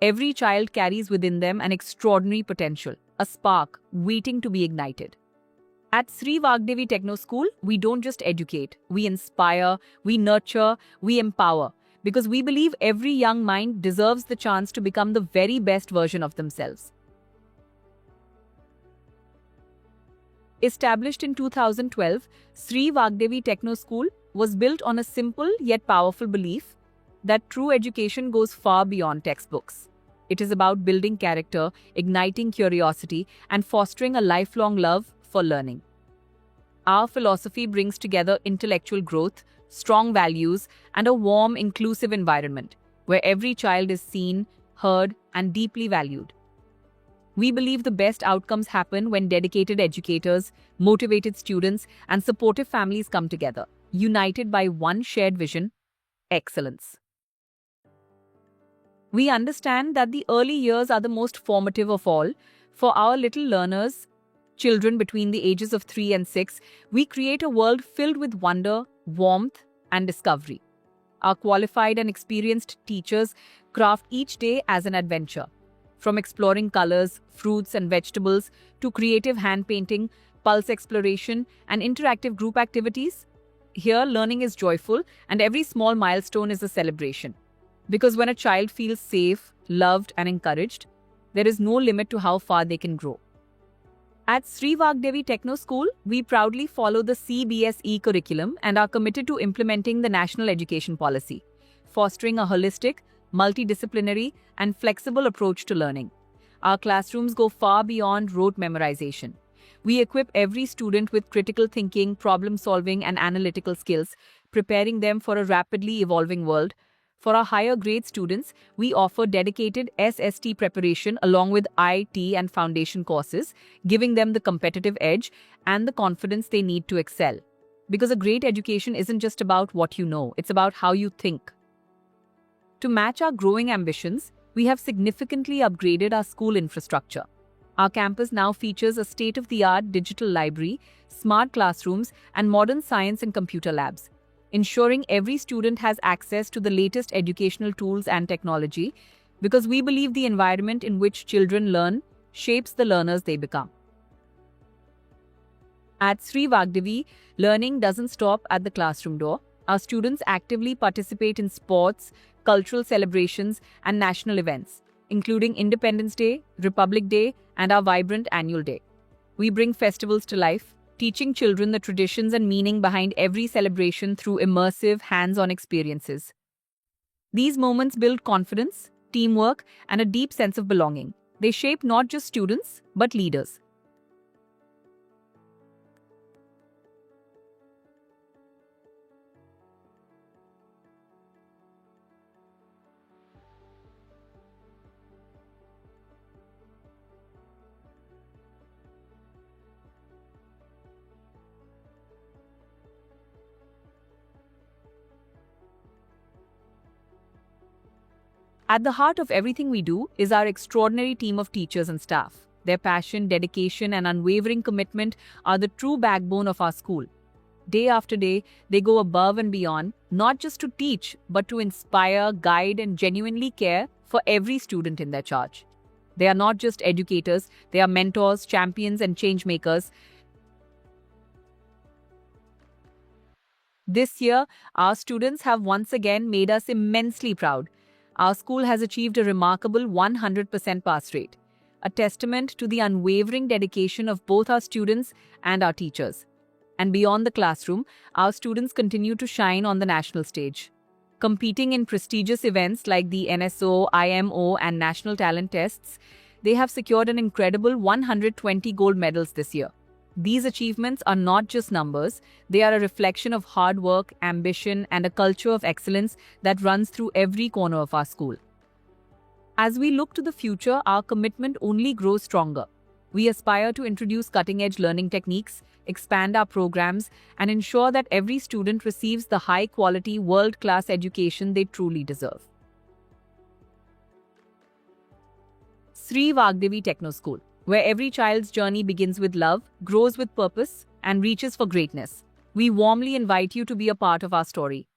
Every child carries within them an extraordinary potential, a spark waiting to be ignited. At Sri Vagdevi Techno School, we don't just educate, we inspire, we nurture, we empower, because we believe every young mind deserves the chance to become the very best version of themselves. Established in 2012, Sri Vagdevi Techno School was built on a simple yet powerful belief that true education goes far beyond textbooks. It is about building character, igniting curiosity, and fostering a lifelong love for learning. Our philosophy brings together intellectual growth, strong values, and a warm, inclusive environment where every child is seen, heard, and deeply valued. We believe the best outcomes happen when dedicated educators, motivated students, and supportive families come together, united by one shared vision: excellence. We understand that the early years are the most formative of all. For our little learners, children between the ages of 3 and 6, we create a world filled with wonder, warmth, and discovery. Our qualified and experienced teachers craft each day as an adventure. From exploring colors, fruits, and vegetables to creative hand painting, pulse exploration, and interactive group activities, here learning is joyful and every small milestone is a celebration. Because when a child feels safe, loved, and encouraged, there is no limit to how far they can grow. At Sri Vagdevi Techno School, we proudly follow the CBSE curriculum and are committed to implementing the National Education Policy, fostering a holistic, multidisciplinary, and flexible approach to learning. Our classrooms go far beyond rote memorization. We equip every student with critical thinking, problem solving, and analytical skills, preparing them for a rapidly evolving world. For our higher grade students, we offer dedicated SST preparation along with IT and foundation courses, giving them the competitive edge and the confidence they need to excel. Because a great education isn't just about what you know, it's about how you think. To match our growing ambitions, we have significantly upgraded our school infrastructure. Our campus now features a state-of-the-art digital library, smart classrooms, and modern science and computer labs, ensuring every student has access to the latest educational tools and technology, because we believe the environment in which children learn shapes the learners they become. At Sri Vagdevi, learning doesn't stop at the classroom door. Our students actively participate in sports, cultural celebrations, and national events, including Independence Day, Republic Day, and our vibrant annual day. We bring festivals to life, teaching children the traditions and meaning behind every celebration through immersive, hands-on experiences. These moments build confidence, teamwork, and a deep sense of belonging. They shape not just students, but leaders. At the heart of everything we do is our extraordinary team of teachers and staff. Their passion, dedication, and unwavering commitment are the true backbone of our school. Day after day, they go above and beyond, not just to teach, but to inspire, guide, and genuinely care for every student in their charge. They are not just educators, they are mentors, champions, and change makers. This year, our students have once again made us immensely proud. Our school has achieved a remarkable 100% pass rate, a testament to the unwavering dedication of both our students and our teachers. And beyond the classroom, our students continue to shine on the national stage. Competing in prestigious events like the NSO, IMO, and National Talent Tests, they have secured an incredible 120 gold medals this year. These achievements are not just numbers, they are a reflection of hard work, ambition, and a culture of excellence that runs through every corner of our school. As we look to the future, our commitment only grows stronger. We aspire to introduce cutting-edge learning techniques, expand our programs, and ensure that every student receives the high-quality, world-class education they truly deserve. Sri Vagdevi Techno School, where every child's journey begins with love, grows with purpose, and reaches for greatness. We warmly invite you to be a part of our story.